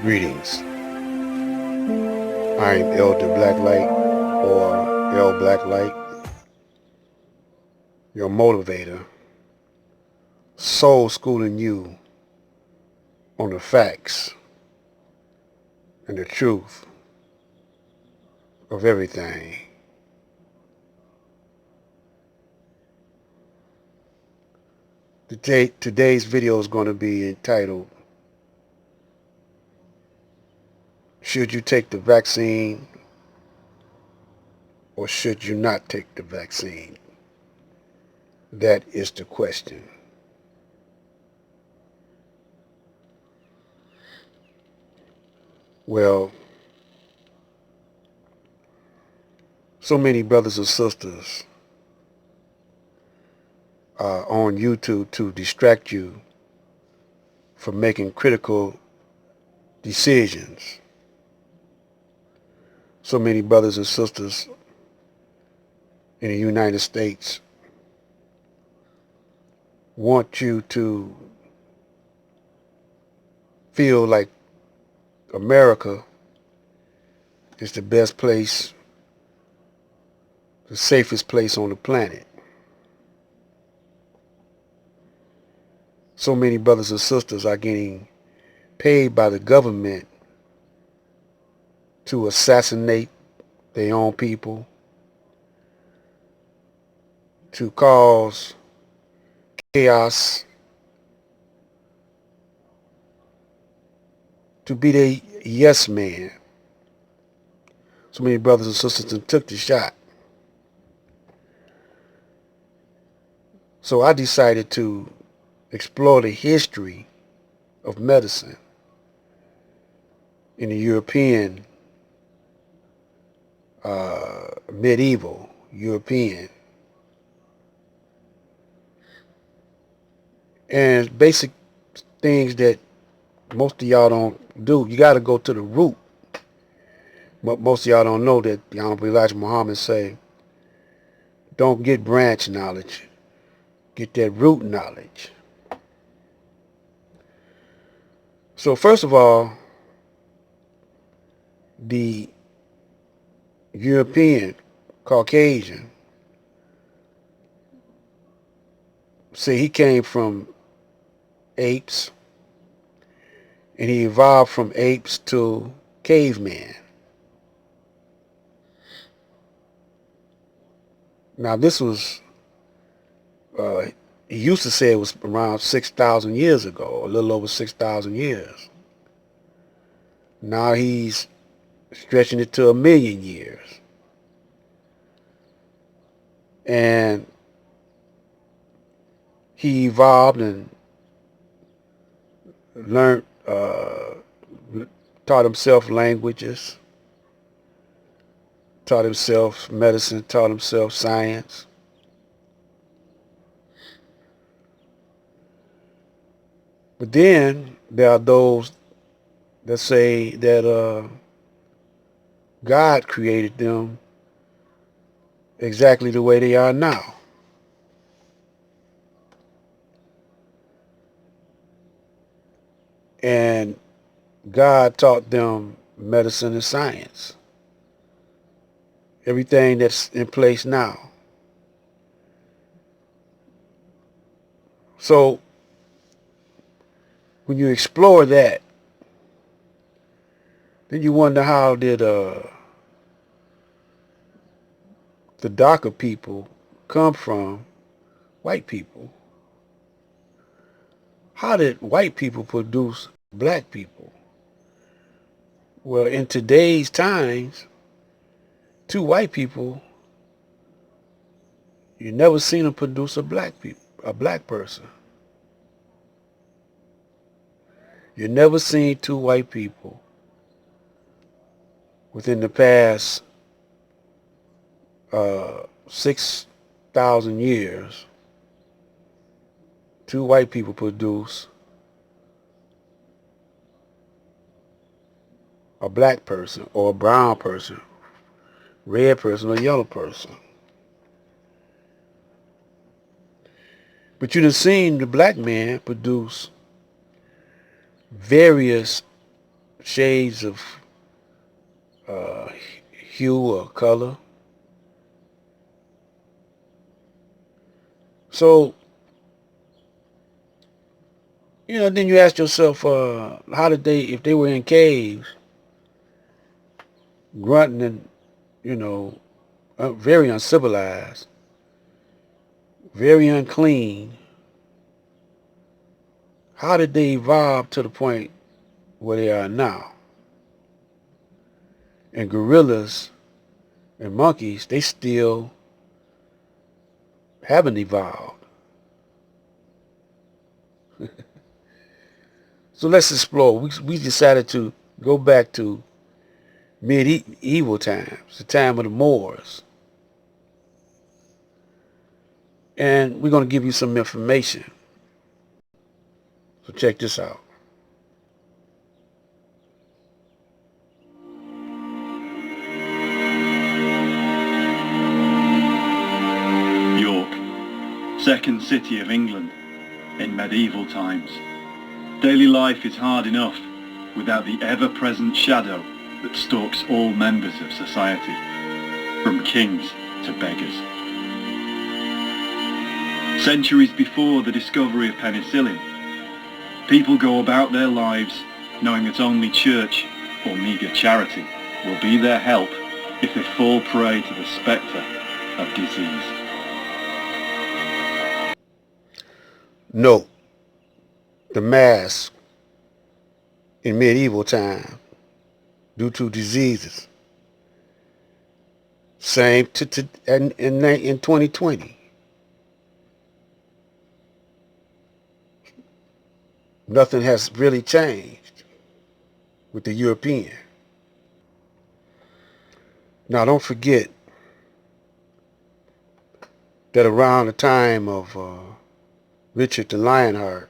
Greetings. I'm Elder Blacklight or El Blacklight, your motivator, soul schooling you on the facts and the truth of everything. Today's video is going to be entitled, Should you take the vaccine or should you not take the vaccine? That is the question. Well, so many brothers and sisters are on YouTube to distract you from making critical decisions. So many brothers and sisters in the United States want you to feel like America is the best place, the safest place on the planet. So many brothers and sisters are getting paid by the government to assassinate their own people, to cause chaos, to be the yes man. So many brothers and sisters took the shot. So I decided to explore the history of medicine in the European, medieval European. And basic things that most of y'all don't do. You got to go to the root. But most of y'all don't know that the Honorable Elijah Muhammad say, don't get branch knowledge, get that root knowledge. So first of all, the European, Caucasian, say he came from apes, and he evolved from apes to caveman. Now this was, he used to say it was around 6,000 years ago, a little over 6,000 years. Now he's stretching it to 1,000,000 years. And he evolved and learned, taught himself languages, taught himself medicine, taught himself science. But then there are those that say that God created them exactly the way they are now. And God taught them medicine and science. Everything that's in place now. So when you explore that, then you wonder how did the darker people come from white people? How did white people produce black people? Well, in today's times, two white people, you never seen them produce a black person. You never seen two white people within the past 6,000 years. Two white people produce a black person or a brown person, red person or yellow person. But you done seen the black man produce various shades of uh, hue or color. So, then you ask yourself, how did they, if they were in caves, grunting and, very uncivilized, very unclean, how did they evolve to the point where they are now? And gorillas and monkeys, they still haven't evolved. So let's explore. We decided to go back to medieval times, the time of the Moors. And we're going to give you some information. So check this out. York, second city of England in medieval times. Daily life is hard enough without the ever-present shadow that stalks all members of society, from kings to beggars. Centuries before the discovery of penicillin, people go about their lives knowing that only church or meagre charity will be their help if they fall prey to the spectre of disease. Note, the mask in medieval time, due to diseases, same in 2020. Nothing has really changed with the European. Now, don't forget that around the time of Richard the Lionheart,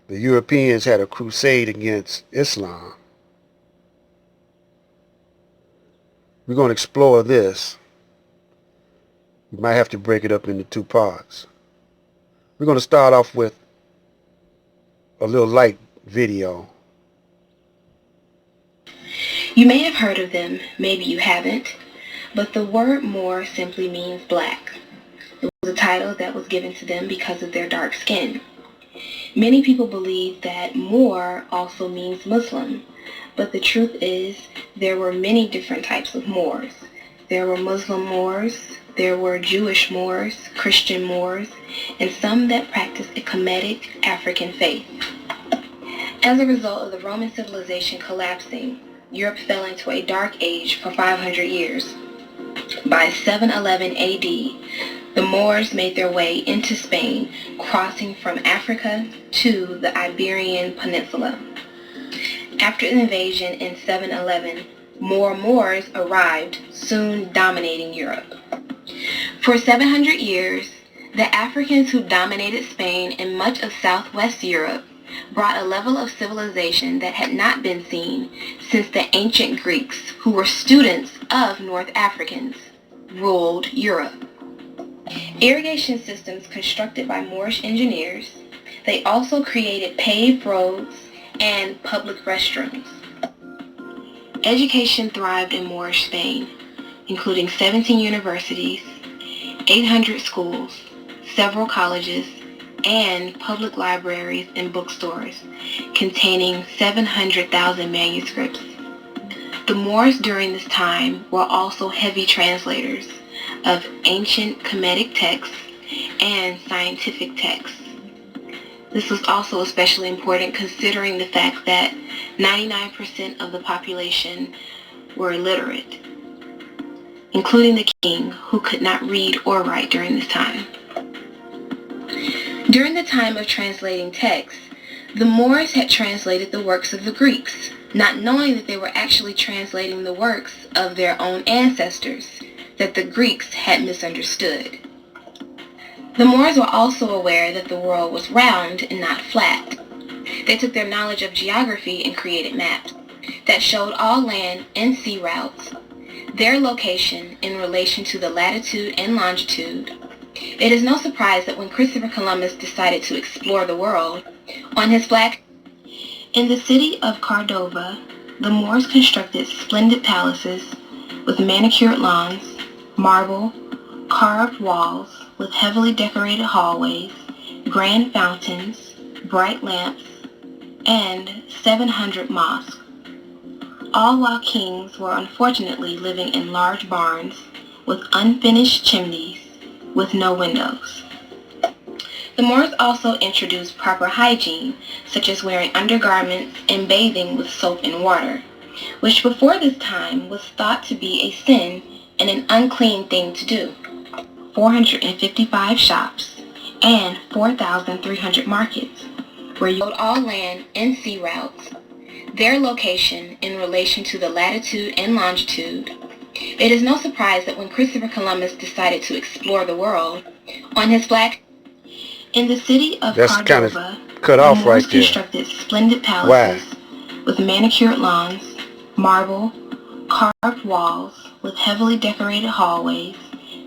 the Europeans had a crusade against Islam. We're going to explore this. We might have to break it up into two parts. We're going to start off with a little light video. You may have heard of them, maybe you haven't, but the word Moor simply means black. It was a title that was given to them because of their dark skin. Many people believe that Moor also means Muslim, but the truth is there were many different types of Moors. There were Muslim Moors, there were Jewish Moors, Christian Moors, and some that practiced a Kemetic African faith. As a result of the Roman civilization collapsing, Europe fell into a dark age for 500 years. By 711 AD, the Moors made their way into Spain, crossing from Africa to the Iberian Peninsula. After the invasion in 711, more Moors arrived, soon dominating Europe. For 700 years, the Africans who dominated Spain and much of southwest Europe brought a level of civilization that had not been seen since the ancient Greeks, who were students of North Africans, ruled Europe. Irrigation systems constructed by Moorish engineers, they also created paved roads and public restrooms. Education thrived in Moorish Spain, including 17 universities, 800 schools, several colleges, and public libraries and bookstores containing 700,000 manuscripts. The Moors during this time were also heavy translators of ancient Kemetic texts and scientific texts. This was also especially important considering the fact that 99% of the population were illiterate, including the king, who could not read or write during this time. During the time of translating texts, the Moors had translated the works of the Greeks, not knowing that they were actually translating the works of their own ancestors that the Greeks had misunderstood. The Moors were also aware that the world was round and not flat. They took their knowledge of geography and created maps that showed all land and sea routes, their location in relation to the latitude and longitude. It is no surprise that when Christopher Columbus decided to explore the world, on his flag, In the city of Cordova, the Moors constructed splendid palaces with manicured lawns, marble, carved walls with heavily decorated hallways, grand fountains, bright lamps, and 700 mosques, all while kings were unfortunately living in large barns with unfinished chimneys with no windows. The Moors also introduced proper hygiene, such as wearing undergarments and bathing with soap and water, which before this time was thought to be a sin and an unclean thing to do. 455 shops and 4,300 markets where you sold all land and sea routes, their location in relation to the latitude and longitude. It is no surprise that when Christopher Columbus decided to explore the world, on his flag in the city of That's kind Cordova, of cut the off right Moors there. constructed splendid Why? palaces with manicured lawns, marble, carved walls with heavily decorated hallways,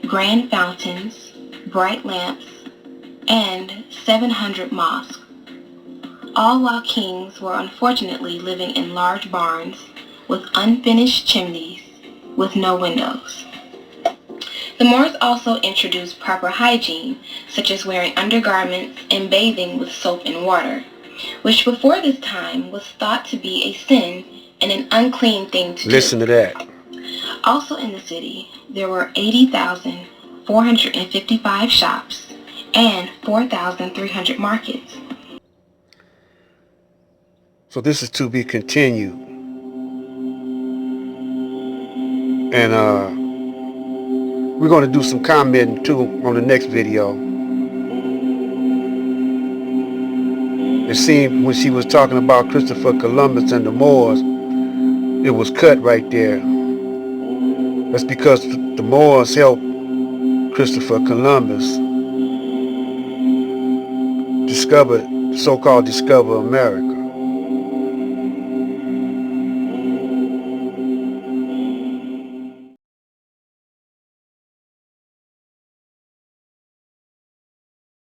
grand fountains, bright lamps, and 700 mosques, all while kings were unfortunately living in large barns with unfinished chimneys with no windows. The Moors also introduced proper hygiene, such as wearing undergarments and bathing with soap and water, which before this time was thought to be a sin and an unclean thing to do. Listen to that. Also in the city, there were 80,455 shops and 4,300 markets. So this is to be continued. And we're going to do some commenting too on the next video. It seemed when she was talking about Christopher Columbus and the Moors, it was cut right there. That's because the Moors helped Christopher Columbus discover America.